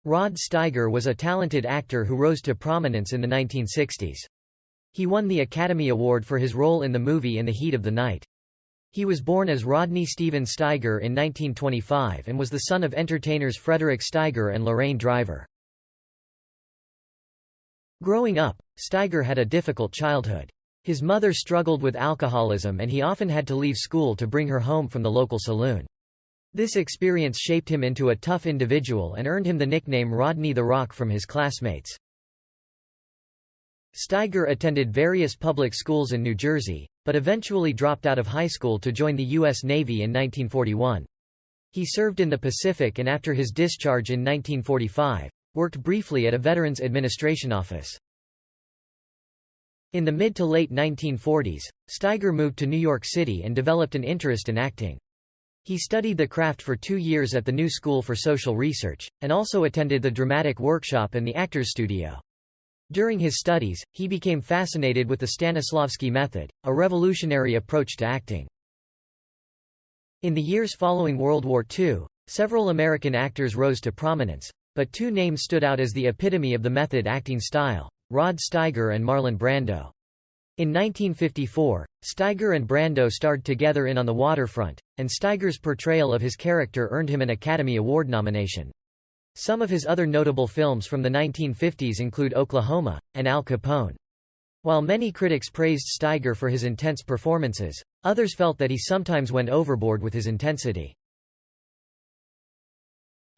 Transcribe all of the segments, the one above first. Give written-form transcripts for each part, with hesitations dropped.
Rod Steiger was a talented actor who rose to prominence in the 1960s. He won the Academy Award for his role in the movie In the Heat of the Night. He was born as Rodney Stephen Steiger in 1925 and was the son of entertainers Frederick Steiger and Lorraine Driver. Growing up, Steiger had a difficult childhood. His mother struggled with alcoholism and he often had to leave school to bring her home from the local saloon. This experience shaped him into a tough individual and earned him the nickname Rodney the Rock from his classmates. Steiger attended various public schools in New Jersey, but eventually dropped out of high school to join the U.S. Navy in 1941. He served in the Pacific and after his discharge in 1945, worked briefly at a Veterans Administration office. In the mid to late 1940s, Steiger moved to New York City and developed an interest in acting. He studied the craft for 2 years at the New School for Social Research, and also attended the Dramatic Workshop and the Actors Studio. During his studies, he became fascinated with the Stanislavski method, a revolutionary approach to acting. In the years following World War II, several American actors rose to prominence, but 2 names stood out as the epitome of the method acting style: Rod Steiger and Marlon Brando. In 1954, Steiger and Brando starred together in On the Waterfront, and Steiger's portrayal of his character earned him an Academy Award nomination. Some of his other notable films from the 1950s include Oklahoma, and Al Capone. While many critics praised Steiger for his intense performances, others felt that he sometimes went overboard with his intensity.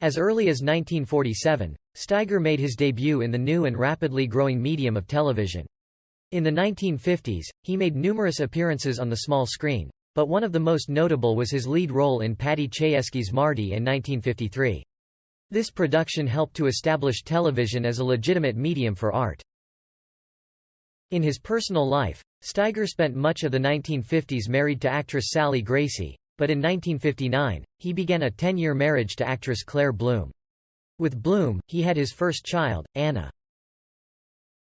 As early as 1947, Steiger made his debut in the new and rapidly growing medium of television. In the 1950s, he made numerous appearances on the small screen, but one of the most notable was his lead role in Paddy Chayefsky's Marty in 1953. This production helped to establish television as a legitimate medium for art. In his personal life, Steiger spent much of the 1950s married to actress Sally Gracie, but in 1959, he began a 10-year marriage to actress Claire Bloom. With Bloom, he had his first child, Anna.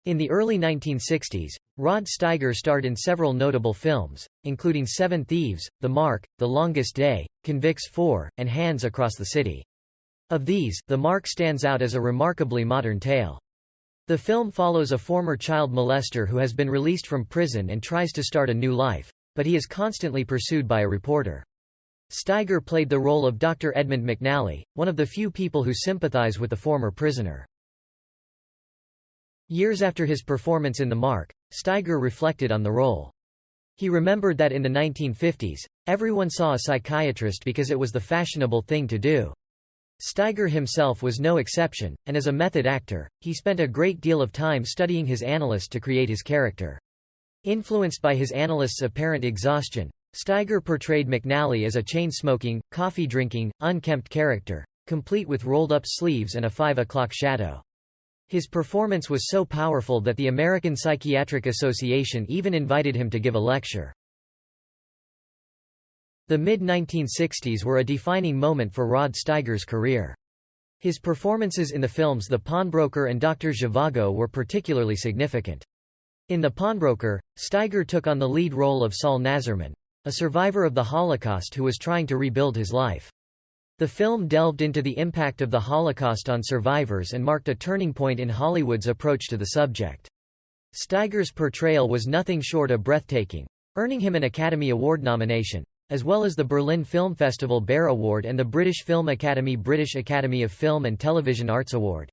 In the early 1960s, Rod Steiger starred in several notable films, including Seven Thieves, The Mark, The Longest Day, Convicts 4, and Hands Across the City. Of these, The Mark stands out as a remarkably modern tale. The film follows a former child molester who has been released from prison and tries to start a new life, but he is constantly pursued by a reporter. Steiger played the role of Dr. Edmund McNally, one of the few people who sympathize with the former prisoner. Years after his performance in The Mark, Steiger reflected on the role. He remembered that in the 1950s, everyone saw a psychiatrist because it was the fashionable thing to do. Steiger himself was no exception, and as a method actor, he spent a great deal of time studying his analyst to create his character. Influenced by his analyst's apparent exhaustion, Steiger portrayed McNally as a chain-smoking, coffee-drinking, unkempt character, complete with rolled-up sleeves and a 5 o'clock shadow. His performance was so powerful that the American Psychiatric Association even invited him to give a lecture. The mid-1960s were a defining moment for Rod Steiger's career. His performances in the films The Pawnbroker and Dr. Zhivago were particularly significant. In The Pawnbroker, Steiger took on the lead role of Saul Nazarman, a survivor of the Holocaust who was trying to rebuild his life. The film delved into the impact of the Holocaust on survivors and marked a turning point in Hollywood's approach to the subject. Steiger's portrayal was nothing short of breathtaking, earning him an Academy Award nomination, as well as the Berlin Film Festival Bear Award and the British Film Academy British Academy of Film and Television Arts Award.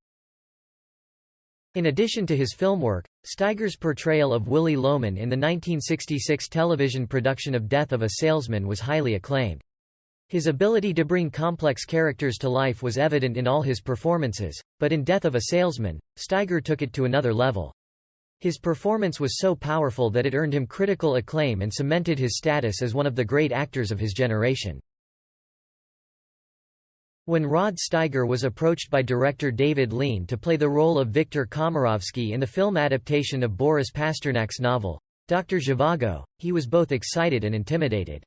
In addition to his film work, Steiger's portrayal of Willy Loman in the 1966 television production of Death of a Salesman was highly acclaimed. His ability to bring complex characters to life was evident in all his performances, but in Death of a Salesman, Steiger took it to another level. His performance was so powerful that it earned him critical acclaim and cemented his status as one of the great actors of his generation. When Rod Steiger was approached by director David Lean to play the role of Viktor Komarovsky in the film adaptation of Boris Pasternak's novel, Dr. Zhivago, he was both excited and intimidated.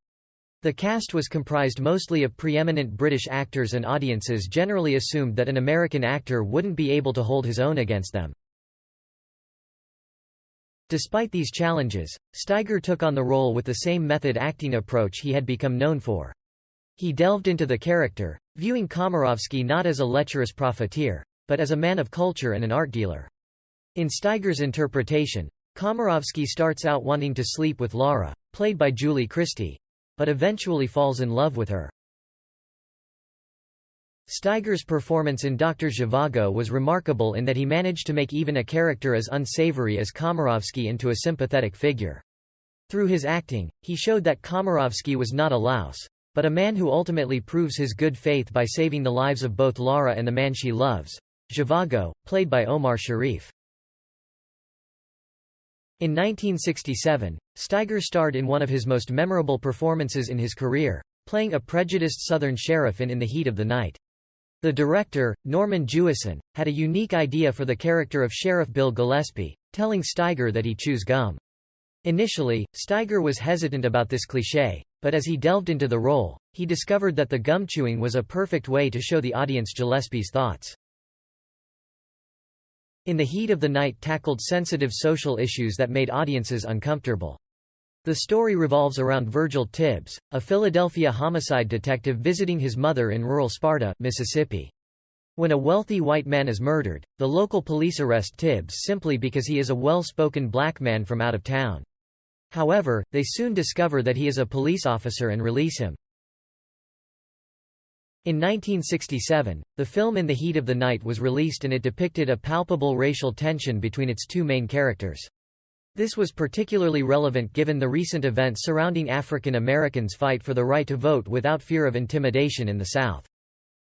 The cast was comprised mostly of preeminent British actors and audiences generally assumed that an American actor wouldn't be able to hold his own against them. Despite these challenges, Steiger took on the role with the same method acting approach he had become known for. He delved into the character, viewing Komarovsky not as a lecherous profiteer, but as a man of culture and an art dealer. In Steiger's interpretation, Komarovsky starts out wanting to sleep with Laura, played by Julie Christie, but eventually falls in love with her. Steiger's performance in Dr. Zhivago was remarkable in that he managed to make even a character as unsavory as Komarovsky into a sympathetic figure. Through his acting, he showed that Komarovsky was not a louse, but a man who ultimately proves his good faith by saving the lives of both Laura and the man she loves, Zhivago, played by Omar Sharif. In 1967, Steiger starred in one of his most memorable performances in his career, playing a prejudiced Southern sheriff in the Heat of the Night. The director, Norman Jewison, had a unique idea for the character of Sheriff Bill Gillespie, telling Steiger that he chews gum. Initially, Steiger was hesitant about this cliché, but as he delved into the role, he discovered that the gum chewing was a perfect way to show the audience Gillespie's thoughts. In the Heat of the Night tackled sensitive social issues that made audiences uncomfortable. The story revolves around Virgil Tibbs, a Philadelphia homicide detective visiting his mother in rural Sparta, Mississippi. When a wealthy white man is murdered, the local police arrest Tibbs simply because he is a well-spoken black man from out of town. However, they soon discover that he is a police officer and release him. In 1967, the film In the Heat of the Night was released and it depicted a palpable racial tension between its two main characters. This was particularly relevant given the recent events surrounding African Americans' fight for the right to vote without fear of intimidation in the South.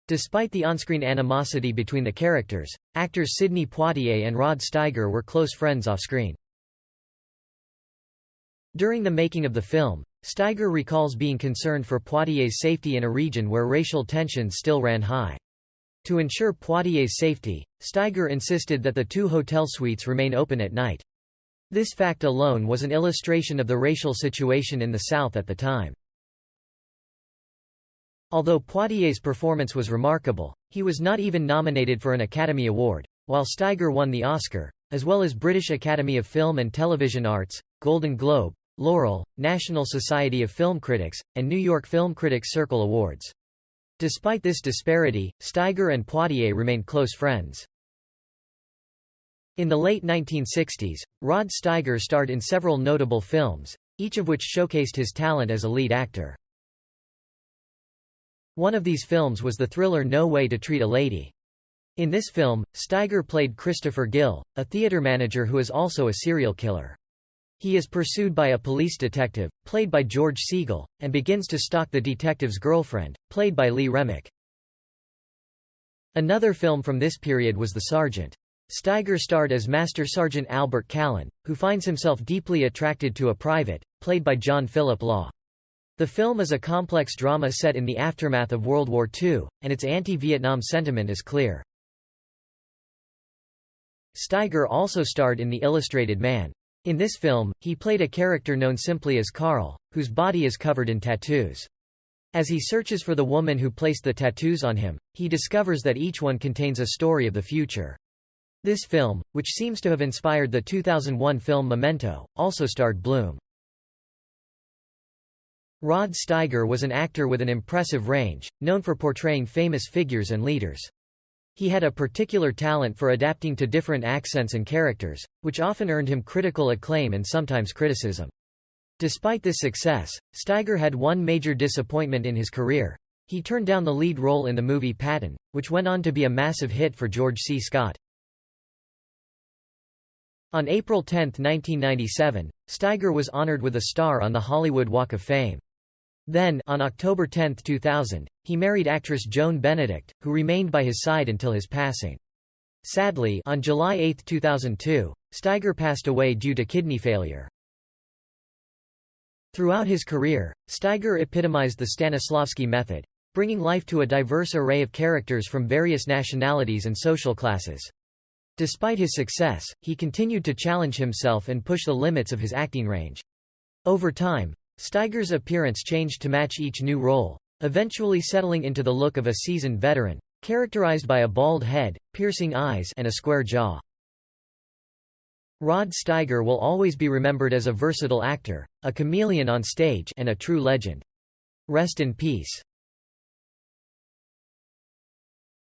Despite the on-screen animosity between the characters, actors Sidney Poitier and Rod Steiger were close friends off-screen. During the making of the film, Steiger recalls being concerned for Poitier's safety in a region where racial tensions still ran high. To ensure Poitier's safety, Steiger insisted that the two hotel suites remain open at night. This fact alone was an illustration of the racial situation in the South at the time. Although Poitier's performance was remarkable, he was not even nominated for an Academy Award, while Steiger won the Oscar, as well as British Academy of Film and Television Arts, Golden Globe, Laurel, National Society of Film Critics, and New York Film Critics Circle Awards. Despite this disparity, Steiger and Poitier remained close friends. In the late 1960s, Rod Steiger starred in several notable films, each of which showcased his talent as a lead actor. One of these films was the thriller No Way to Treat a Lady. In this film, Steiger played Christopher Gill, a theater manager who is also a serial killer. He is pursued by a police detective, played by George Segal, and begins to stalk the detective's girlfriend, played by Lee Remick. Another film from this period was The Sergeant. Steiger starred as Master Sergeant Albert Callan, who finds himself deeply attracted to a private, played by John Philip Law. The film is a complex drama set in the aftermath of World War II, and its anti-Vietnam sentiment is clear. Steiger also starred in The Illustrated Man. In this film, he played a character known simply as Carl, whose body is covered in tattoos. As he searches for the woman who placed the tattoos on him, he discovers that each one contains a story of the future. This film, which seems to have inspired the 2001 film Memento, also starred Bloom. Rod Steiger was an actor with an impressive range, known for portraying famous figures and leaders. He had a particular talent for adapting to different accents and characters, which often earned him critical acclaim and sometimes criticism. Despite this success, Steiger had one major disappointment in his career. He turned down the lead role in the movie Patton, which went on to be a massive hit for George C. Scott. On April 10, 1997, Steiger was honored with a star on the Hollywood Walk of Fame. Then, on October 10, 2000, he married actress Joan Benedict, who remained by his side until his passing. Sadly, on July 8, 2002, Steiger passed away due to kidney failure. Throughout his career, Steiger epitomized the Stanislavski method, bringing life to a diverse array of characters from various nationalities and social classes. Despite his success, he continued to challenge himself and push the limits of his acting range. Over time, Steiger's appearance changed to match each new role, eventually settling into the look of a seasoned veteran, characterized by a bald head, piercing eyes, and a square jaw. Rod Steiger will always be remembered as a versatile actor, a chameleon on stage, and a true legend. Rest in peace.